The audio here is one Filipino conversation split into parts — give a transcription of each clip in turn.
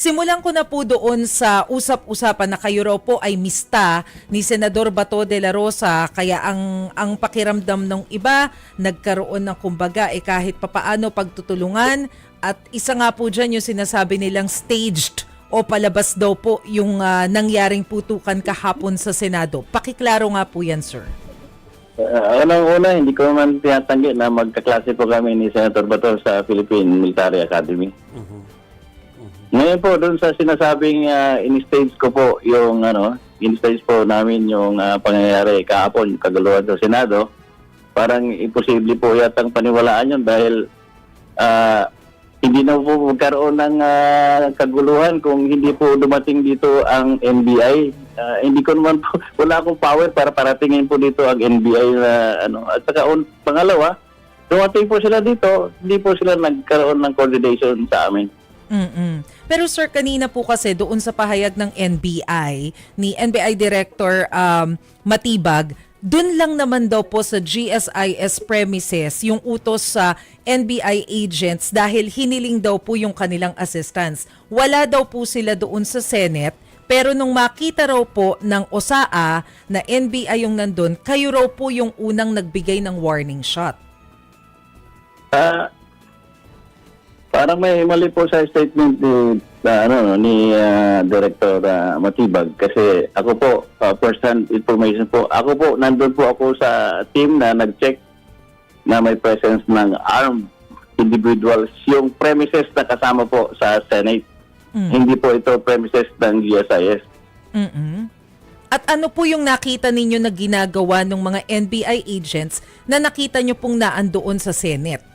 Simulan ko na po doon sa usap-usapan na kayo raw po ay mista ni Senador Bato de la Rosa, kaya ang pakiramdam ng iba nagkaroon ng kumbaga kahit papaano pagtutulungan, at isa nga po dyan yung sinasabi nilang staged o palabas daw po yung nangyaring putukan kahapon sa Senado. Pakiklaro nga po yan, sir. Unang-una, hindi ko naman tinatanggi na magkaklase po kami ni Senator Bato sa Philippine Military Academy. Ngayon po, doon sa sinasabing in-stage ko po yung in-stage po namin yung pangyayari kahapon, kaguluhan sa Senado, parang imposible po yatang paniwalaan yun dahil hindi na po magkaroon ng kaguluhan kung hindi po dumating dito ang NBI. Hindi ko naman po, wala akong power para paratingin po dito ang NBI na At saka pangalawa, dumating po sila dito, hindi po sila nagkaroon ng coordination sa amin. Pero sir, kanina po kasi doon sa pahayag ng NBI, ni NBI Director Matibag, doon lang naman daw po sa GSIS premises yung utos sa NBI agents dahil hiniling daw po yung kanilang assistance. Wala daw po sila doon sa Senate, pero nung makita raw po ng OSAA na NBI yung nandun, kayo raw po yung unang nagbigay ng warning shot. Parang may mali po sa statement ni Director Matibag kasi ako po, first-hand information po, ako po, nandun po ako sa team na nag-check na may presence ng armed individuals yung premises na kasama po sa Senate. Hindi po ito premises ng GSIS. At ano po yung nakita ninyo na ginagawa ng mga NBI agents na nakita nyo pong naandoon sa Senate?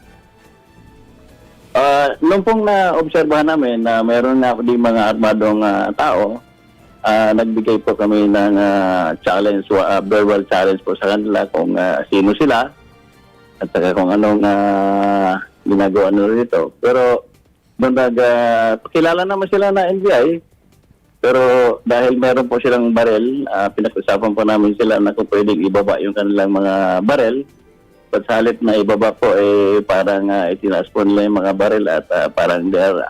Nung pong na-obserbahan namin na mayroon na di mga armadong tao, nagbigay po kami ng challenge, verbal challenge po sa kanila kung sino sila at saka kung anong ginagawa nila dito. Pero kilala naman sila na NBI, pero dahil meron po silang barel, pinag-usapan po namin sila na kung pwedeng ibaba yung kanilang mga barel. But sa halip na ibaba po, parang itinaas po nila yung mga baril at parang they're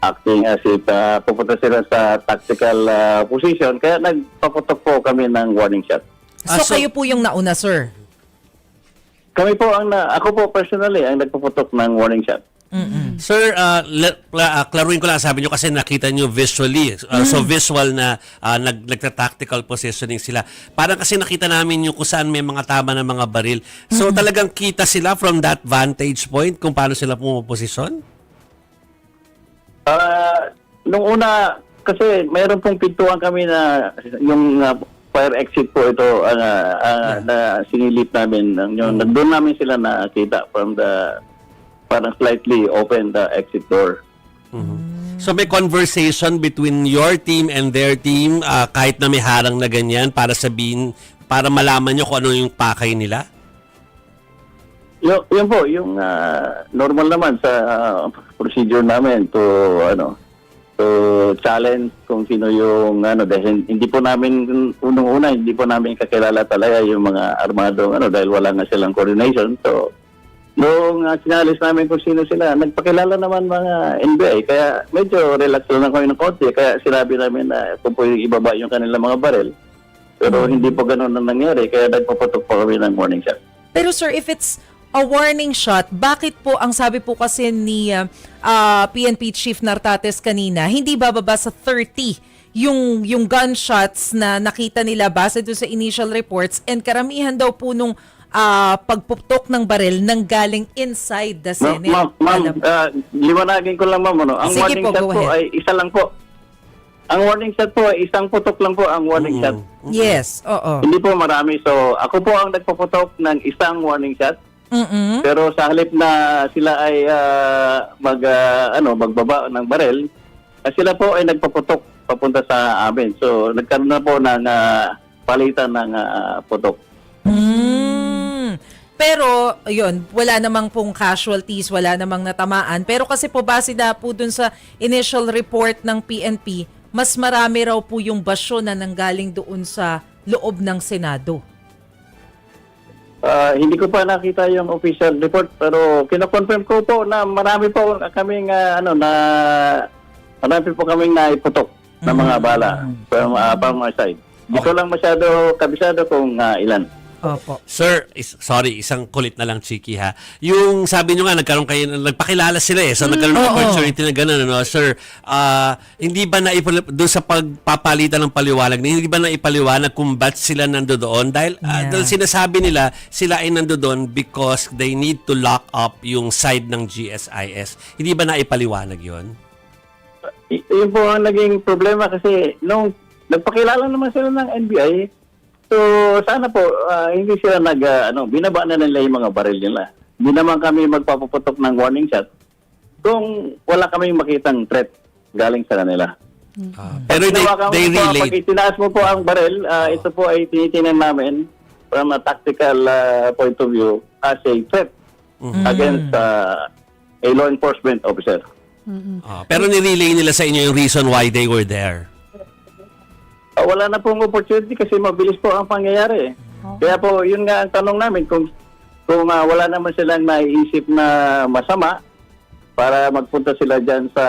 acting as if pupunta sila sa tactical position. Kaya nagpaputok po kami ng warning shot. So kayo po yung nauna, sir? Kami po, ako po personally, ang nagpaputok ng warning shot. Sir, klaruin ko lang, sabi nyo kasi nakita nyo visually. So visual na nagta-tactical positioning sila. Parang kasi nakita namin yung kung saan may mga tama ng mga baril. So talagang kita sila from that vantage point kung paano sila pumaposisyon? Nung una, kasi mayroon pong pintuan kami na yung fire exit po ito na sinilip namin. Doon namin sila nakita from the parang slightly open the exit door. So may conversation between your team and their team kahit na may harang na ganyan para sabihin, para malaman nyo kung ano yung pakay nila? Yun po, yung normal naman sa procedure namin to challenge kung sino yung dahil hindi po namin unang-una hindi po namin kakilala talaga yung mga armadong dahil wala nga silang coordination. So noong sinalis namin kung sino sila, nagpakilala naman mga NBI, kaya medyo relax lang kami ng konti, kaya sinabi namin na kung po yung ibaba yung kanilang mga baril. Pero hindi po ganun ang nangyari, kaya nagpaputok po kami ng warning shot. Pero sir, if it's a warning shot, bakit po, ang sabi po kasi ni PNP Chief Nartates kanina, hindi bababa sa 30 yung gunshots na nakita nila base doon sa initial reports, and karamihan daw po nung pagputok ng baril nang galing inside the Senate. Ma'am, liwanagin ko lang ma'am. Ang Sige warning po, shot go po ahead. ay isa lang po. Ang warning shot po ay isang putok lang po ang warning shot. Yes, oo. Hindi po marami. So ako po ang nagpaputok ng isang warning shot. Pero sa halip na sila ay magbaba ng baril, sila po ay nagpaputok papunta sa amin. So nagkaroon na po ng palitan ng putok. Pero, yun, wala namang pong casualties, wala namang natamaan. Pero kasi po base na po dun sa initial report ng PNP, mas marami raw po yung basyo na nanggaling doon sa loob ng Senado. Hindi ko pa nakita yung official report pero kino-confirm ko po na marami po kaming Marami po kaming naiputok na mga bala from our side. Di ko lang masyado kabisado kung ilan. Opo. Sir, sorry, isang kulit na lang, Chiki, ha. Yung sabi nyo nga, nagpakilala sila eh. So, nagkaroon ng opportunity na gano'n, ano. Sir, hindi ba doon sa pagpapalitan ng paliwanag, hindi ba naipaliwanag kung ba't sila nandoon? Dahil sinasabi nila, sila ay nandoon because they need to lock up yung side ng GSIS. Hindi ba naipaliwanag yon? Yun po ang naging problema kasi nung nagpakilala naman sila ng NBI, so sana po hindi sila binaba na nila yung mga baril nila. Hindi naman kami magpapaputok ng warning shot kung wala kaming makitang threat galing sa kanila. Pero they pag relayed. itinaas mo po ang baril, ito po ay tinitingnan namin from a tactical point of view as a threat against a law enforcement officer. Pero nirelay nila sa inyo yung reason why they were there. Wala na pong opportunity kasi mabilis po ang pangyayari. Kaya po, yun nga ang tanong namin, kung wala naman silang naiisip na masama para magpunta sila dyan sa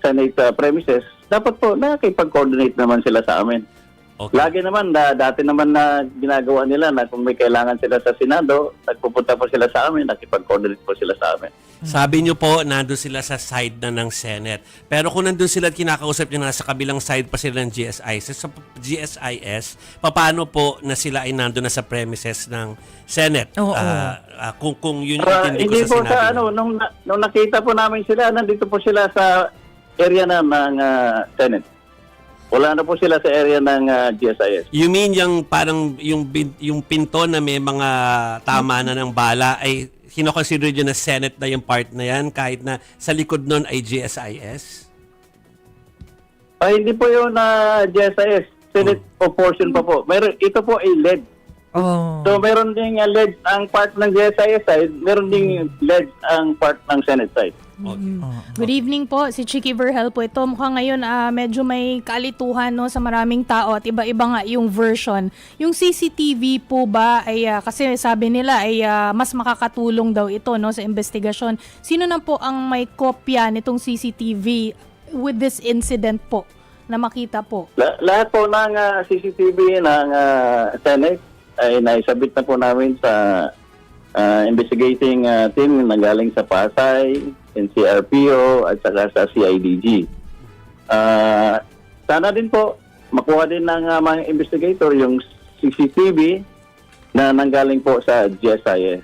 Senate premises, dapat po nakikipag-coordinate naman sila sa amin. Okay. Lagi naman, dati naman na ginagawa nila na kung may kailangan sila sa Senado, nagpupunta po sila sa amin, nakipag-coordinate po sila sa amin. Sabi nyo po, nandun sila sa side na ng Senate. Pero kung nandun sila at kinakausap nyo na sa kabilang side pa sila ng GSIS, paano po na sila ay nandun na sa premises ng Senate? Oo. Kung yun yung intindi ko Hindi sa po sinabi sa nyo. nung nakita po namin sila, nandito po sila sa area ng Senate. Wala na po sila sa area ng GSIS. You mean yung parang yung pinto na may mga tama na ng bala ay kinoconsider nyo na Senate na yung part na yan kahit na sa likod nun ay GSIS? Hindi po yun GSIS. Senate o portion pa po. Ito po ay LED. Oh. So meron ding LED ang part ng GSIS side, meron ding LED ang part ng Senate side. Okay. Good evening po, si Chiki Verhel po. Ito mukhang ngayon medyo may kalituhan no, sa maraming tao at iba-iba nga yung version. Yung CCTV po ba ay kasi sabi nila ay mas makakatulong daw ito no, sa investigasyon. Sino na po ang may kopya nitong CCTV with this incident po na makita po? Lahat po ng CCTV ng Senate ay naisabit na po namin sa investigating team na galing sa Pasay, NCRPO at saka sa CIDG. Sana din po makuha din ng mga investigator yung CCTV na nanggaling po sa GSIS.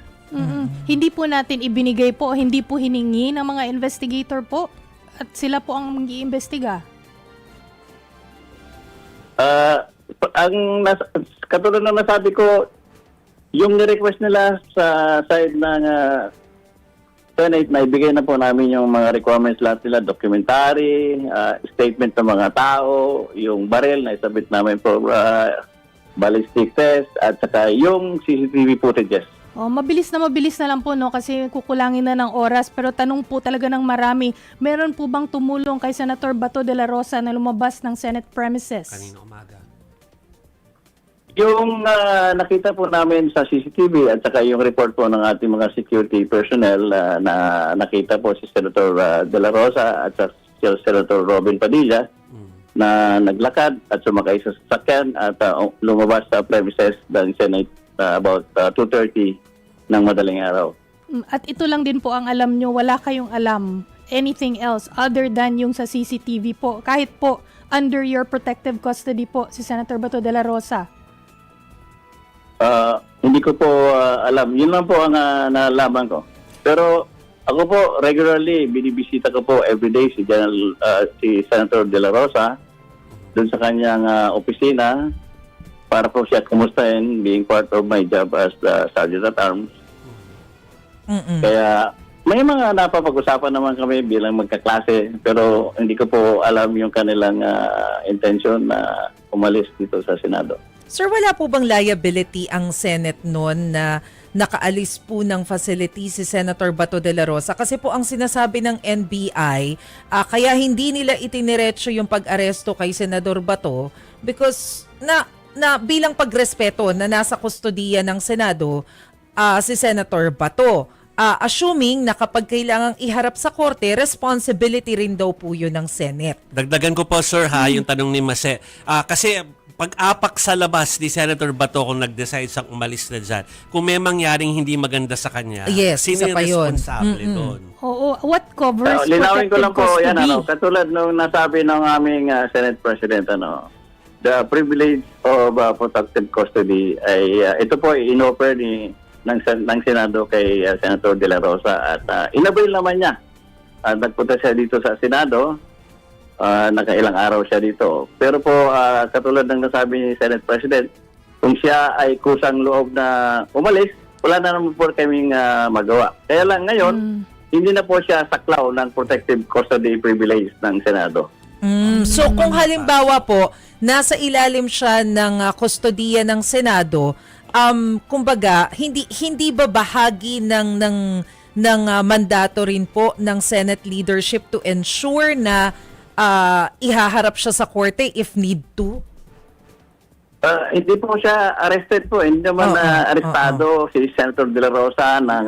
Hindi po natin ibinigay po, hindi po hiningi ng mga investigator po at sila po ang mag-iimbestiga. Katulad na nasabi ko, yung ni-request nila sa side ng Senate, na ibigay na po namin yung mga requirements lahat nila, documentary, statement ng mga tao, yung baril na isabit namin po, ballistic test, at saka yung CCTV footages. Mabilis na lang po no kasi kukulangin na ng oras pero tanong po talaga ng marami, meron po bang tumulong kay Senator Bato de la Rosa na lumabas ng Senate premises? Kanina umaga. Yung nakita po namin sa CCTV at saka yung report po ng ating mga security personnel na nakita po si Senator De La Rosa at si Senator Robin Padilla na naglakad at sumakay sa sasakyan at lumabas sa premises ng Senate about 2:30 ng madaling araw. At ito lang din po ang alam nyo, wala kayong alam anything else other than yung sa CCTV po, kahit po under your protective custody po si Senator Bato de la Rosa. Hindi ko po alam. Yun lang po ang nalaman ko. Pero ako po regularly binibisita ko po everyday si Senator De La Rosa doon sa kanyang opisina para po siya kumustahin being part of my job as the Sergeant at Arms. Kaya may mga napapag-usapan naman kami bilang magkaklase pero hindi ko po alam yung kanilang intention na umalis dito sa Senado. Sir, wala po bang liability ang Senate noon na nakaalis po ng facility si Senator Bato de la Rosa? Kasi po ang sinasabi ng NBI, kaya hindi nila itiniretso yung pag-aresto kay Senador Bato because na bilang pagrespeto na nasa kustodiya ng Senado si Senator Bato. assuming na kapag kailangang iharap sa korte, responsibility rin daw po yun ng Senate. Dagdagan ko po, sir, yung tanong ni Mase. Kasi pag-apak sa labas ni Senator Bato kung nag-decide siyang umalis na dyan, kung may mangyaring hindi maganda sa kanya, Yes, sino isa yung pa yun. responsable doon? Oo, what covers Linawin ko protected lang po, yan, custody? katulad nung nasabi ng aming Senate President, the privilege of protected custody ay ito po ay inoffer ng Senado kay Senator De La Rosa at inabail naman niya. Nagpunta siya dito sa Senado, nakailang araw siya dito. Pero po, katulad ng nasabi ni Senate President, kung siya ay kusang loob na umalis, wala na naman po kaming magawa. Kaya lang ngayon, hindi na po siya saklaw ng protective custody privilege ng Senado. So kung halimbawa po, nasa ilalim siya ng kustodiya ng Senado, kumbaga, hindi ba bahagi ng mandato rin po ng Senate leadership to ensure na ihaharap siya sa korte if need to? Hindi po siya arrested po. Hindi naman arestado si Senator De La Rosa ng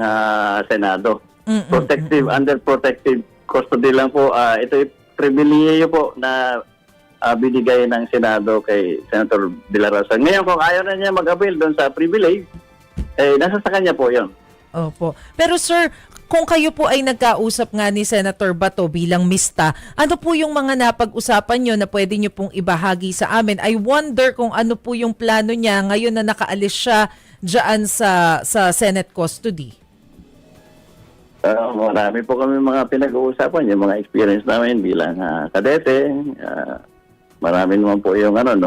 Senado. Under protective custody lang po. Ito ay pribilehiyo po na binigay ng Senado kay Senator De La Rosa. Ngayon, kung ayaw na niya mag-avail doon sa privilege, nasa sa kanya po yun. Opo. Pero sir, kung kayo po ay nagkausap nga ni Senator Bato bilang mista, ano po yung mga napag-usapan nyo na pwede nyo pong ibahagi sa amin? I wonder kung ano po yung plano niya ngayon na nakaalis siya dyan sa Senate custody. Marami po kami mga pinag-uusapan, yung mga experience namin bilang kadete. Marami naman po yung mga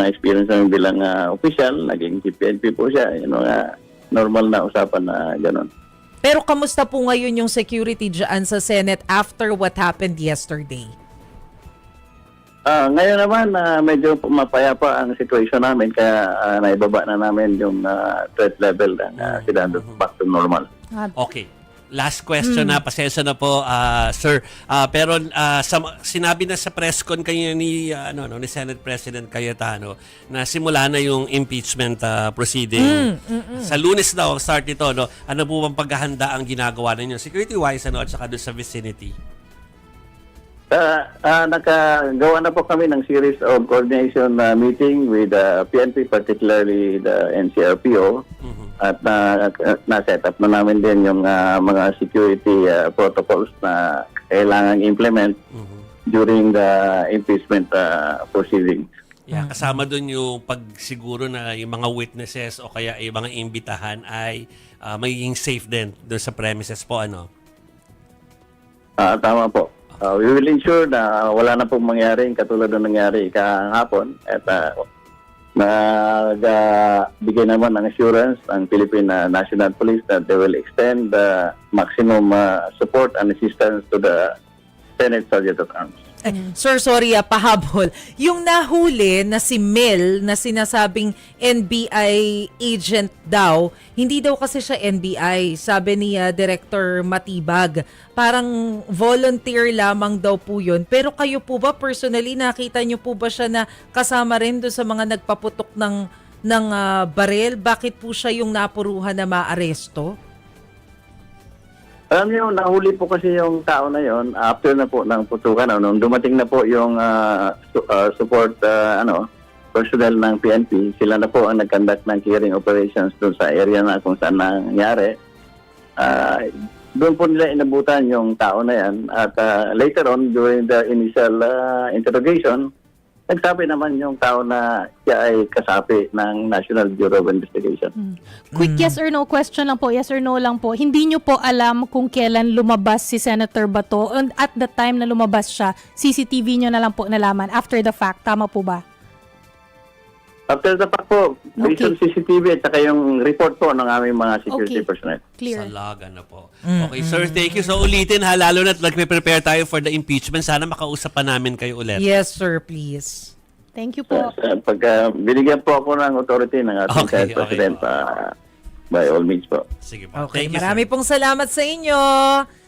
experience namin bilang official, naging PNP po siya. Yung mga normal na usapan na gano'n. Pero kamusta po ngayon yung security dyan sa Senate after what happened yesterday? Ngayon naman, medyo mapayapa ang situation namin kaya naibaba na namin yung threat level ng Senado back to normal. Okay. Last question na, pasensya na po, sir. Pero sinabi na sa press con kayo ni Senate President Cayetano na simula na yung impeachment proceeding. Sa Lunes daw start ito, no? Ano po bang paghahanda ang ginagawa ninyo security-wise at saka doon sa vicinity? Nakagawa na po kami ng series of coordination meeting with PNP, particularly the NCRPO. At na-set up na namin din yung mga security protocols na kailangan implement during the impeachment proceedings. Yeah, kasama doon yung pagsiguro na yung mga witnesses o kaya yung mga imbitahan ay magiging safe din doon sa premises po, ano? Tama po. We will ensure na wala na pong mangyaring katulad ng nangyari kahapon at nagbigay naman ng assurance ang Philippine National Police that they will extend the maximum support and assistance to the Senate Sergeant at Arms. Sir, sorry, pahabol. Yung nahuli na si Mel na sinasabing NBI agent daw, hindi daw kasi siya NBI. Sabi ni Director Matibag, parang volunteer lamang daw po yun. Pero kayo po ba, personally, nakita nyo po ba siya na kasama rin doon sa mga nagpaputok ng baril? Bakit po siya yung napuruhan na maaresto? Alam niyo, nahuli po kasi yung tao na yon after na po ng putukan. Nung dumating na po yung support personnel ng PNP, sila na po ang nag-conduct ng clearing operations doon sa area na kung saan nangyari. Doon po nila inabutan yung tao na yan. At later on, during the initial interrogation, nagsabi naman yung tao na siya ay kasapi ng National Bureau of Investigation. Quick yes or no question lang po, yes or no lang po. Hindi nyo po alam kung kailan lumabas si Senator Bato and at the time na lumabas siya, CCTV nyo na lang po nalaman after the fact. Tama po ba? After the fact po, based on CCTV at saka yung report po ng aming mga security personnel. Clear. Salaga na po. Okay, sir, thank you. So ulitin ha, lalo na't nagpe-prepare tayo for the impeachment. Sana makausapan pa namin kayo ulit. Yes, sir, please. Thank you po. Pag binigyan po ako ng authority ng ating Senate President, by all means po. Sige po. Okay, Thank you, marami sir. pong salamat sa inyo.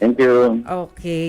Thank you. Okay.